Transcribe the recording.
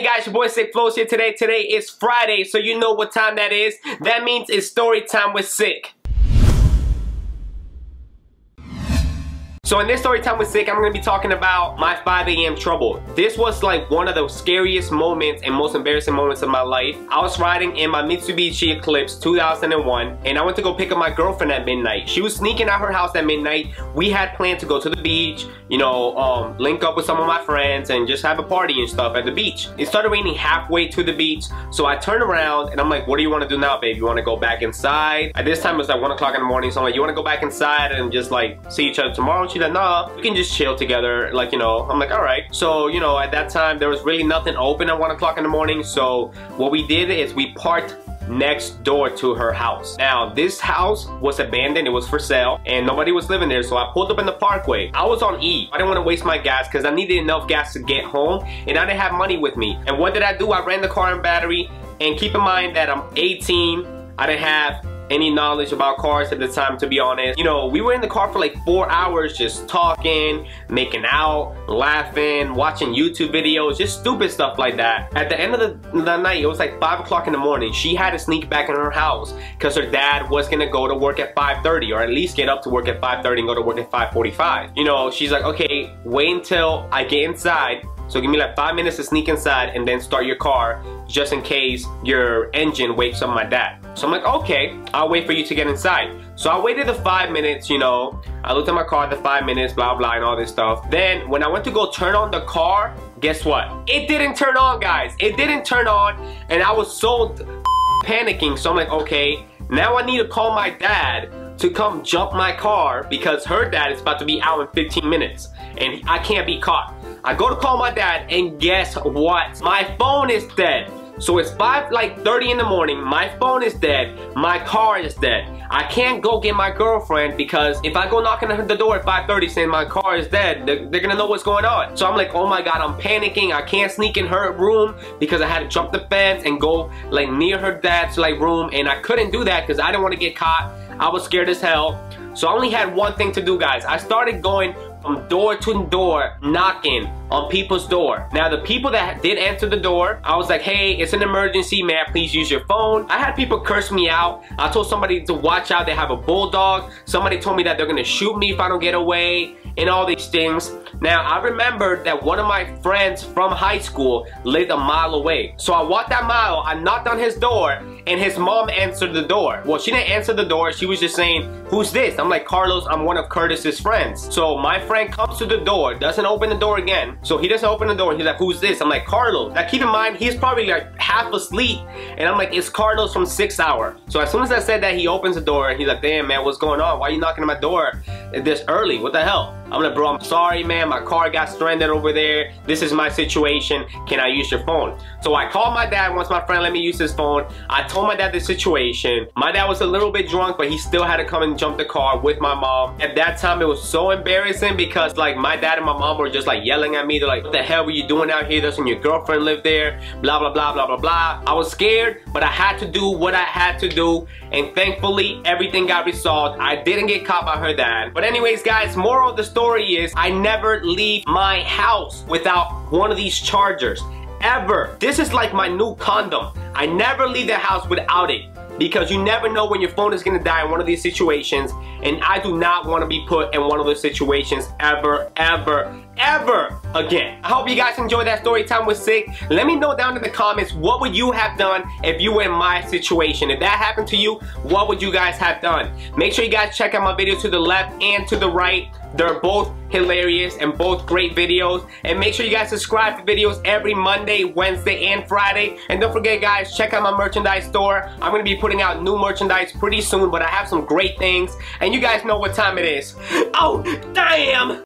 Hey guys, your boy Iamsickflowz here today. Today is Friday, so you know what time that is. That means it's story time with Sick. So in this story time with Sick, I'm going to be talking about my 5 a.m. trouble. This was like one of the scariest moments and most embarrassing moments of my life. I was riding in my Mitsubishi Eclipse 2001 and I went to go pick up my girlfriend at midnight. She was sneaking out her house at midnight. We had planned to go to the beach, you know, link up with some of my friends and just have a party and stuff at the beach. It started raining halfway to the beach, so I turned around and I'm like, what do you want to do now, babe? You want to go back inside? At this time it was like 1 o'clock in the morning, so I'm like, you want to go back inside and just like see each other tomorrow? She's like, nah, we can just chill together, like, you know. I'm like, all right. So, you know, at that time there was really nothing open at 1 o'clock in the morning, so what we did is we parked next door to her house. Now, this house was abandoned, it was for sale, and nobody was living there, so I pulled up in the parkway. I was on E. I didn't want to waste my gas because I needed enough gas to get home, and I didn't have money with me. And what did I do? I ran the car on battery, and keep in mind that I'm 18. I didn't have any knowledge about cars at the time, to be honest. You know, we were in the car for like 4 hours just talking, making out, laughing, watching YouTube videos, just stupid stuff like that. At the end of the night, it was like 5 o'clock in the morning. She had to sneak back in her house because her dad was gonna go to work at 5:30, or at least get up to work at 5:30 and go to work at 5:45. You know, she's like, okay, wait until I get inside. So give me like 5 minutes to sneak inside and then start your car just in case your engine wakes up my dad. So I'm like, okay, I'll wait for you to get inside. So I waited the 5 minutes, you know. I looked at my car, the 5 minutes, blah, blah, and all this stuff. Then when I went to go turn on the car, guess what? It didn't turn on, guys. It didn't turn on, and I was so panicking. So I'm like, okay, now I need to call my dad to come jump my car because her dad is about to be out in 15 minutes and I can't be caught. I go to call my dad and guess what? My phone is dead. So it's 5:30 in the morning, my phone is dead, my car is dead. I can't go get my girlfriend because if I go knocking on the door at 5:30 saying my car is dead, they're gonna know what's going on. So I'm like, oh my God, I'm panicking. I can't sneak in her room because I had to jump the fence and go like near her dad's like room, and I couldn't do that because I didn't want to get caught. I was scared as hell. So I only had one thing to do, guys. I started going from door to door, knocking on people's door. Now, the people that did answer the door, I was like, hey, it's an emergency, may I please use your phone? I had people curse me out. I told somebody to watch out, they have a bulldog. Somebody told me that they're gonna shoot me if I don't get away, and all these things. Now, I remembered that one of my friends from high school lived a mile away. So I walked that mile, I knocked on his door, and his mom answered the door. Well, she didn't answer the door, she was just saying, who's this? I'm like, Carlos, I'm one of Curtis's friends. So my friend comes to the door, doesn't open the door again. So he doesn't open the door, and he's like, who's this? I'm like, Carlos. Now keep in mind, he's probably like half asleep, and I'm like, it's Carlos from 6 Hour. So as soon as I said that, he opens the door, and he's like, damn man, what's going on? Why are you knocking on my door this early? What the hell? I'm like, bro, I'm sorry, man. My car got stranded over there. This is my situation. Can I use your phone? So I called my dad once my friend let me use his phone. I told my dad the situation. My dad was a little bit drunk, but he still had to come and jump the car with my mom. At that time, it was so embarrassing because like my dad and my mom were just like yelling at me. They're like, what the hell were you doing out here? Doesn't your girlfriend live there? Blah, blah, blah, blah, blah, blah. I was scared, but I had to do what I had to do. And thankfully, everything got resolved. I didn't get caught by her dad. But anyways, guys, moral of the story is I never leave my house without one of these chargers, ever. This is like my new condom. I never leave the house without it because you never know when your phone is gonna die in one of these situations, and I do not want to be put in one of those situations ever, ever, ever again. I hope you guys enjoyed that story time with Sick. Let me know down in the comments, what would you have done if you were in my situation? If that happened to you, what would you guys have done? Make sure you guys check out my videos to the left and to the right. They're both hilarious and both great videos. And make sure you guys subscribe to videos every Monday, Wednesday, and Friday. And don't forget, guys, check out my merchandise store. I'm gonna be putting out new merchandise pretty soon, but I have some great things. And you guys know what time it is. Oh, damn!